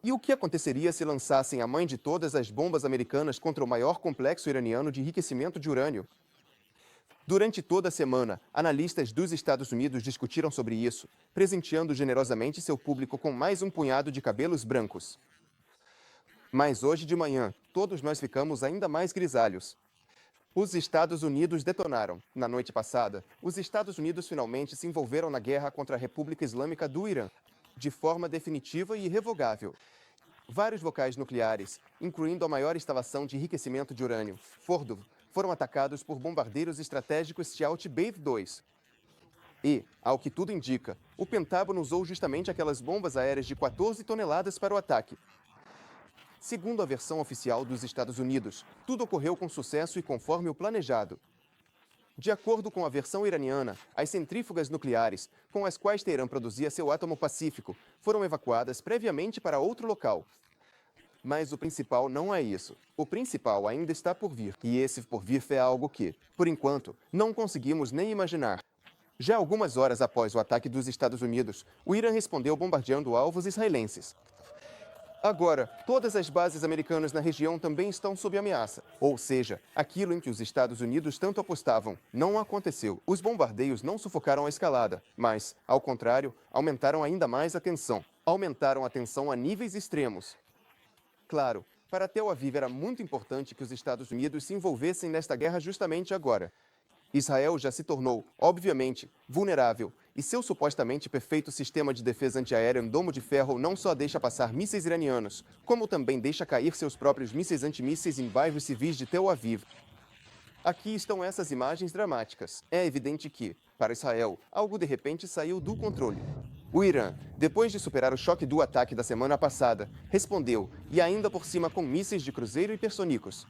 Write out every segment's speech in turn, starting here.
E o que aconteceria se lançassem a mãe de todas as bombas americanas contra o maior complexo iraniano de enriquecimento de urânio? Durante toda a semana, analistas dos Estados Unidos discutiram sobre isso, presenteando generosamente seu público com mais um punhado de cabelos brancos. Mas hoje de manhã, todos nós ficamos ainda mais grisalhos. Os Estados Unidos detonaram. Na noite passada, os Estados Unidos finalmente se envolveram na guerra contra a República Islâmica do Irã, de forma definitiva e irrevogável. Vários locais nucleares, incluindo a maior instalação de enriquecimento de urânio, Fordow, foram atacados por bombardeiros estratégicos Shalom Base 2. E, ao que tudo indica, o Pentágono usou justamente aquelas bombas aéreas de 14 toneladas para o ataque. Segundo a versão oficial dos Estados Unidos, tudo ocorreu com sucesso e conforme o planejado. De acordo com a versão iraniana, as centrífugas nucleares, com as quais Teherã produzia seu átomo pacífico, foram evacuadas previamente para outro local. Mas o principal não é isso. O principal ainda está por vir. E esse por vir é algo que, por enquanto, não conseguimos nem imaginar. Já algumas horas após o ataque dos Estados Unidos, o Irã respondeu bombardeando alvos israelenses. Agora, todas as bases americanas na região também estão sob ameaça. Ou seja, aquilo em que os Estados Unidos tanto apostavam não aconteceu. Os bombardeios não sufocaram a escalada, mas, ao contrário, aumentaram ainda mais a tensão. Aumentaram a tensão a níveis extremos. Claro, para Tel Aviv era muito importante que os Estados Unidos se envolvessem nesta guerra justamente agora. Israel já se tornou, obviamente, vulnerável, e seu supostamente perfeito sistema de defesa antiaérea em domo de ferro não só deixa passar mísseis iranianos, como também deixa cair seus próprios mísseis antimísseis em bairros civis de Tel Aviv. Aqui estão essas imagens dramáticas. É evidente que, para Israel, algo de repente saiu do controle. O Irã, depois de superar o choque do ataque da semana passada, respondeu, e ainda por cima com mísseis de cruzeiro hipersônicos.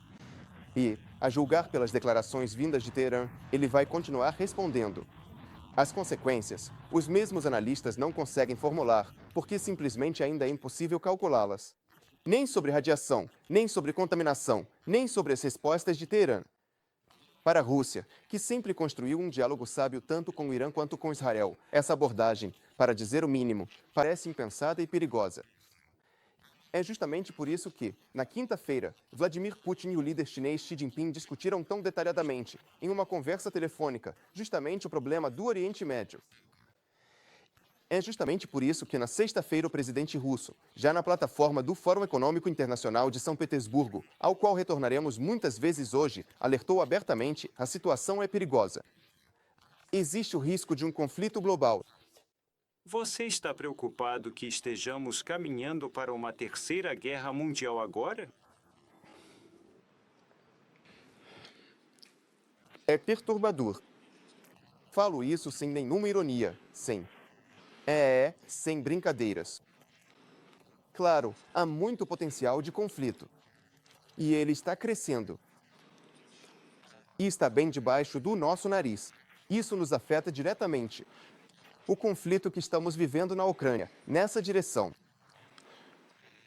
E, a julgar pelas declarações vindas de Teherã, ele vai continuar respondendo. As consequências, os mesmos analistas não conseguem formular, porque simplesmente ainda é impossível calculá-las. Nem sobre radiação, nem sobre contaminação, nem sobre as respostas de Teherã. Para a Rússia, que sempre construiu um diálogo sábio tanto com o Irã quanto com Israel, essa abordagem, para dizer o mínimo, parece impensada e perigosa. É justamente por isso que, na quinta-feira, Vladimir Putin e o líder chinês Xi Jinping discutiram tão detalhadamente, em uma conversa telefônica, justamente o problema do Oriente Médio. É justamente por isso que, na sexta-feira, o presidente russo, já na plataforma do Fórum Econômico Internacional de São Petersburgo, ao qual retornaremos muitas vezes hoje, alertou abertamente: a situação é perigosa. Existe o risco de um conflito global. Você está preocupado que estejamos caminhando para uma terceira guerra mundial agora? É perturbador. Falo isso sem nenhuma ironia, sem brincadeiras. Claro, há muito potencial de conflito. E ele está crescendo. E está bem debaixo do nosso nariz. Isso nos afeta diretamente. O conflito que estamos vivendo na Ucrânia, nessa direção.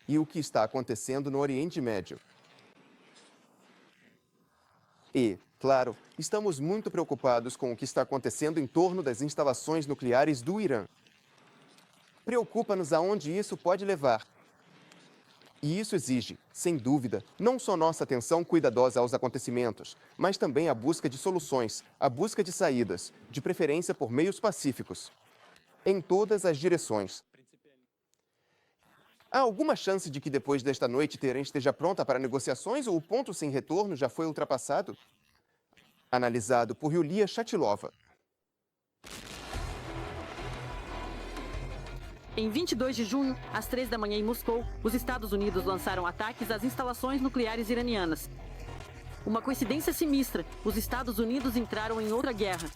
E o que está acontecendo no Oriente Médio. E, claro, estamos muito preocupados com o que está acontecendo em torno das instalações nucleares do Irã. Preocupa-nos aonde isso pode levar. E isso exige, sem dúvida, não só nossa atenção cuidadosa aos acontecimentos, mas também a busca de soluções, a busca de saídas, de preferência por meios pacíficos. Em todas as direções. Há alguma chance de que depois desta noite Teherã esteja pronta para negociações ou o ponto sem retorno já foi ultrapassado? Analisado por Yulia Chatilova. Em 22 de junho, às 3 da manhã em Moscou, os Estados Unidos lançaram ataques às instalações nucleares iranianas. Uma coincidência sinistra, os Estados Unidos entraram em outra guerra.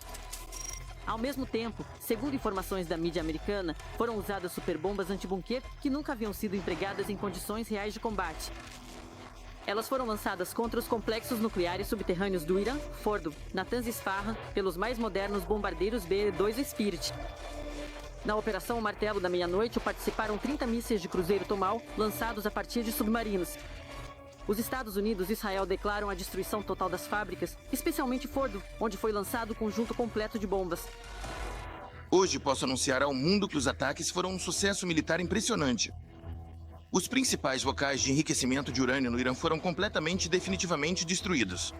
Ao mesmo tempo, segundo informações da mídia americana, foram usadas superbombas antibunker que nunca haviam sido empregadas em condições reais de combate. Elas foram lançadas contra os complexos nucleares subterrâneos do Irã, Fordow, Natanz e Isfahan, pelos mais modernos bombardeiros B-2 Spirit. Na Operação Martelo da Meia-Noite participaram 30 mísseis de cruzeiro Tomahawk lançados a partir de submarinos. Os Estados Unidos e Israel declaram a destruição total das fábricas, especialmente Fordow, onde foi lançado o conjunto completo de bombas. Hoje posso anunciar ao mundo que os ataques foram um sucesso militar impressionante. Os principais locais de enriquecimento de urânio no Irã foram completamente e definitivamente destruídos.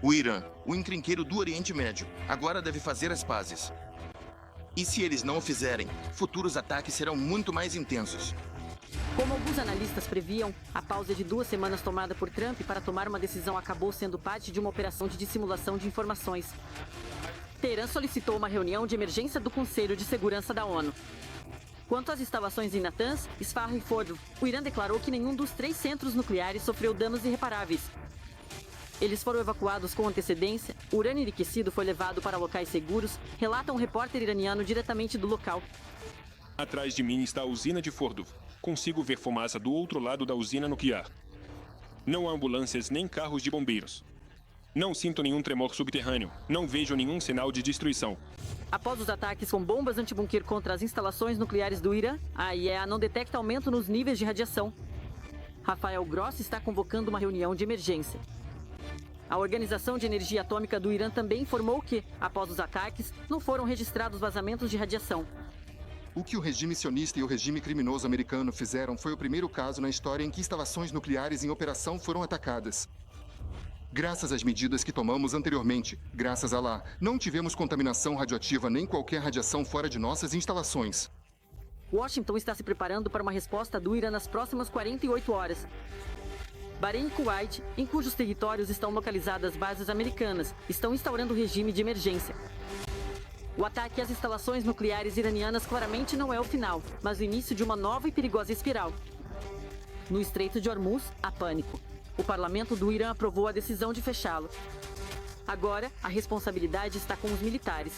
O Irã, o encrenqueiro do Oriente Médio, agora deve fazer as pazes. E se eles não o fizerem, futuros ataques serão muito mais intensos. Como alguns analistas previam, a pausa de 2 semanas tomada por Trump para tomar uma decisão acabou sendo parte de uma operação de dissimulação de informações. Teherã solicitou uma reunião de emergência do Conselho de Segurança da ONU. Quanto às instalações em Natanz, Isfahan e Fordo, o Irã declarou que nenhum dos 3 centros nucleares sofreu danos irreparáveis. Eles foram evacuados com antecedência, o urânio enriquecido foi levado para locais seguros, relata um repórter iraniano diretamente do local. Atrás de mim está a usina de Fordo. Consigo ver fumaça do outro lado da usina nuclear. Não há ambulâncias nem carros de bombeiros. Não sinto nenhum tremor subterrâneo. Não vejo nenhum sinal de destruição. Após os ataques com bombas antibunker contra as instalações nucleares do Irã, a IEA não detecta aumento nos níveis de radiação. Rafael Grossi está convocando uma reunião de emergência. A Organização de Energia Atômica do Irã também informou que, após os ataques, não foram registrados vazamentos de radiação. O que o regime sionista e o regime criminoso americano fizeram foi o primeiro caso na história em que instalações nucleares em operação foram atacadas. Graças às medidas que tomamos anteriormente, graças a lá, não tivemos contaminação radioativa nem qualquer radiação fora de nossas instalações. Washington está se preparando para uma resposta do Irã nas próximas 48 horas. Bahrein e Kuwait, em cujos territórios estão localizadas bases americanas, estão instaurando regime de emergência. O ataque às instalações nucleares iranianas claramente não é o final, mas o início de uma nova e perigosa espiral. No Estreito de Hormuz, há pânico. O parlamento do Irã aprovou a decisão de fechá-lo. Agora, a responsabilidade está com os militares.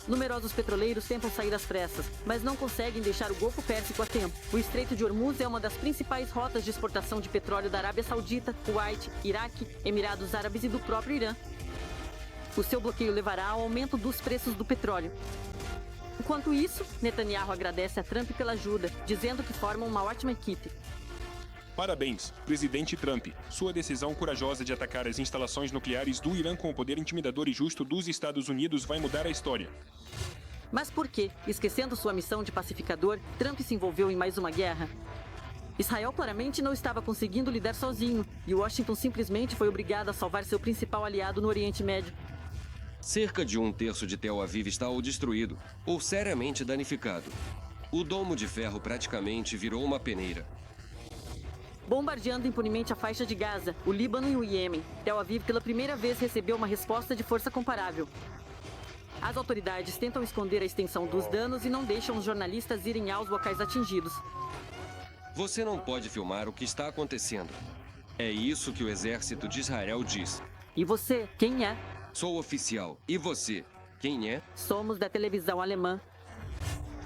Numerosos petroleiros tentam sair às pressas, mas não conseguem deixar o Golfo Pérsico a tempo. O Estreito de Hormuz é uma das principais rotas de exportação de petróleo da Arábia Saudita, Kuwait, Iraque, Emirados Árabes e do próprio Irã. O seu bloqueio levará ao aumento dos preços do petróleo. Enquanto isso, Netanyahu agradece a Trump pela ajuda, dizendo que formam uma ótima equipe. Parabéns, presidente Trump. Sua decisão corajosa de atacar as instalações nucleares do Irã com o poder intimidador e justo dos Estados Unidos vai mudar a história. Mas por que, esquecendo sua missão de pacificador, Trump se envolveu em mais uma guerra? Israel claramente não estava conseguindo lidar sozinho, e Washington simplesmente foi obrigado a salvar seu principal aliado no Oriente Médio. Cerca de 1/3 de Tel Aviv está ou destruído, ou seriamente danificado. O domo de ferro praticamente virou uma peneira. Bombardeando impunemente a faixa de Gaza, o Líbano e o Iêmen, Tel Aviv pela primeira vez recebeu uma resposta de força comparável. As autoridades tentam esconder a extensão dos danos e não deixam os jornalistas irem aos locais atingidos. Você não pode filmar o que está acontecendo. É isso que o exército de Israel diz. E você, quem é? Sou oficial. E você, quem é? Somos da televisão alemã.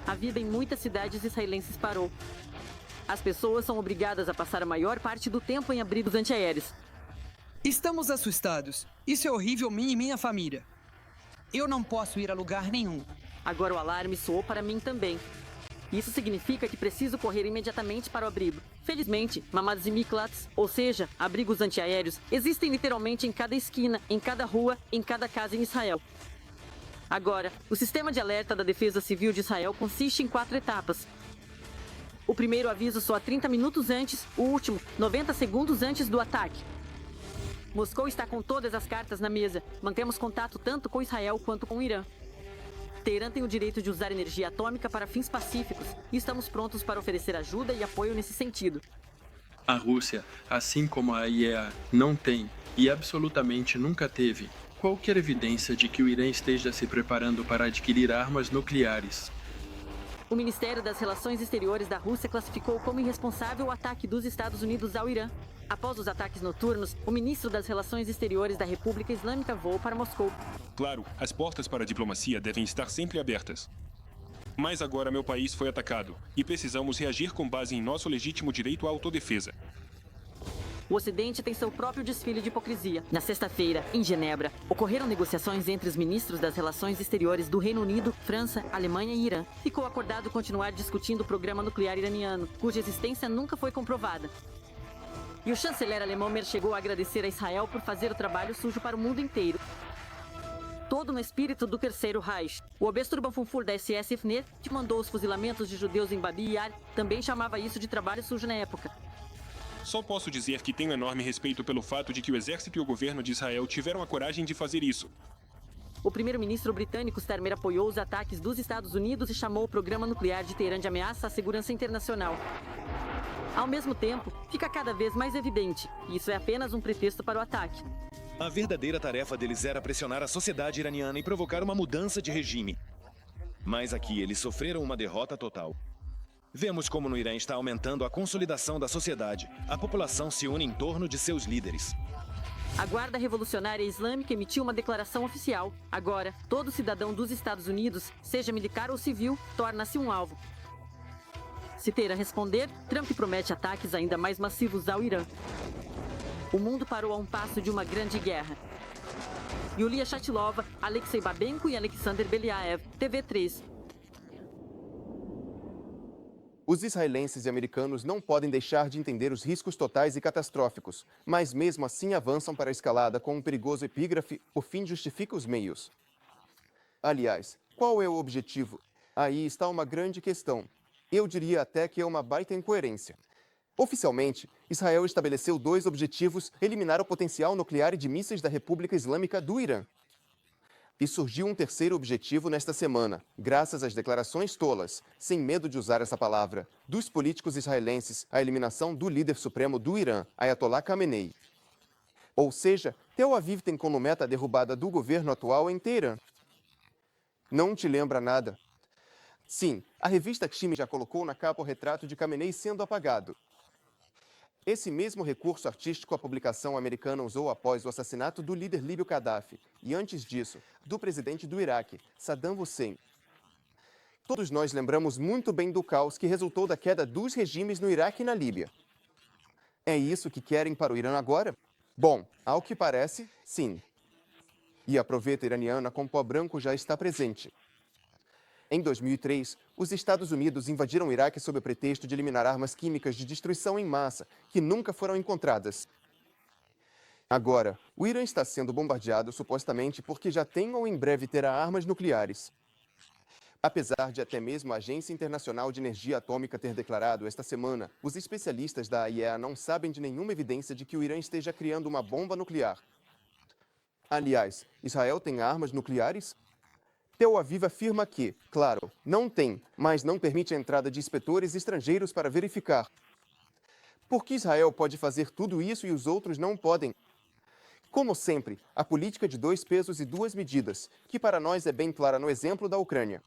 A vida em muitas cidades israelenses parou. As pessoas são obrigadas a passar a maior parte do tempo em abrigos antiaéreos. Estamos assustados. Isso é horrível, mim e minha família. Eu não posso ir a lugar nenhum. Agora o alarme soou para mim também. Isso significa que preciso correr imediatamente para o abrigo. Felizmente, mamadas e miklats, ou seja, abrigos antiaéreos, existem literalmente em cada esquina, em cada rua, em cada casa em Israel. Agora, o sistema de alerta da Defesa Civil de Israel consiste em 4 etapas. O primeiro aviso soa 30 minutos antes, o último, 90 segundos antes do ataque. Moscou está com todas as cartas na mesa. Mantemos contato tanto com Israel quanto com o Irã. Teherã tem o direito de usar energia atômica para fins pacíficos e estamos prontos para oferecer ajuda e apoio nesse sentido. A Rússia, assim como a IEA, não tem, e absolutamente nunca teve, qualquer evidência de que o Irã esteja se preparando para adquirir armas nucleares. O Ministério das Relações Exteriores da Rússia classificou como irresponsável o ataque dos Estados Unidos ao Irã. Após os ataques noturnos, o ministro das Relações Exteriores da República Islâmica voou para Moscou. Claro, as portas para a diplomacia devem estar sempre abertas. Mas agora meu país foi atacado, e precisamos reagir com base em nosso legítimo direito à autodefesa. O Ocidente tem seu próprio desfile de hipocrisia. Na sexta-feira, em Genebra, ocorreram negociações entre os ministros das Relações Exteriores do Reino Unido, França, Alemanha e Irã. Ficou acordado continuar discutindo o programa nuclear iraniano, cuja existência nunca foi comprovada. E o chanceler alemão chegou a agradecer a Israel por fazer o trabalho sujo para o mundo inteiro. todo no espírito do Terceiro Reich. O Obersturmbannführer da SS Ifnet, que mandou os fuzilamentos de judeus em Babi Yar, também chamava isso de trabalho sujo na época. Só posso dizer que tenho enorme respeito pelo fato de que o exército e o governo de Israel tiveram a coragem de fazer isso. O primeiro-ministro britânico Starmer apoiou os ataques dos Estados Unidos e chamou o programa nuclear de Teherã de ameaça à segurança internacional. Ao mesmo tempo, fica cada vez mais evidente, que isso é apenas um pretexto para o ataque. A verdadeira tarefa deles era pressionar a sociedade iraniana e provocar uma mudança de regime. Mas aqui eles sofreram uma derrota total. Vemos como no Irã está aumentando a consolidação da sociedade. A população se une em torno de seus líderes. A Guarda Revolucionária Islâmica emitiu uma declaração oficial. Agora, todo cidadão dos Estados Unidos, seja militar ou civil, torna-se um alvo. Se Teherã responder, Trump promete ataques ainda mais massivos ao Irã. O mundo parou a um passo de uma grande guerra. Yulia Shatilova, Alexei Babenko e Alexander Beliaev, TV3. Os israelenses e americanos não podem deixar de entender os riscos totais e catastróficos, mas mesmo assim avançam para a escalada com um perigoso epígrafe: o fim justifica os meios. Aliás, qual é o objetivo? Aí está uma grande questão. Eu diria até que é uma baita incoerência. Oficialmente, Israel estabeleceu 2 objetivos: eliminar o potencial nuclear e de mísseis da República Islâmica do Irã. E surgiu um terceiro objetivo nesta semana, graças às declarações tolas, sem medo de usar essa palavra, dos políticos israelenses: a eliminação do líder supremo do Irã, Ayatollah Khamenei. Ou seja, Tel Aviv tem como meta a derrubada do governo atual em Teherã. Não te lembra nada? Sim, a revista Time já colocou na capa o retrato de Khamenei sendo apagado. Esse mesmo recurso artístico a publicação americana usou após o assassinato do líder líbio Gaddafi e, antes disso, do presidente do Iraque, Saddam Hussein. Todos nós lembramos muito bem do caos que resultou da queda dos regimes no Iraque e na Líbia. É isso que querem para o Irã agora? Bom, ao que parece, sim. E a proveta iraniana com pó branco já está presente. Em 2003, os Estados Unidos invadiram o Iraque sob o pretexto de eliminar armas químicas de destruição em massa, que nunca foram encontradas. Agora, o Irã está sendo bombardeado supostamente porque já tem ou em breve terá armas nucleares. Apesar de até mesmo a Agência Internacional de Energia Atômica ter declarado esta semana, os especialistas da AIEA não sabem de nenhuma evidência de que o Irã esteja criando uma bomba nuclear. Aliás, Israel tem armas nucleares? Tel Aviv afirma que, claro, não tem, mas não permite a entrada de inspetores estrangeiros para verificar. Por que Israel pode fazer tudo isso e os outros não podem? Como sempre, a política de 2 pesos e 2 medidas, que para nós é bem clara no exemplo da Ucrânia.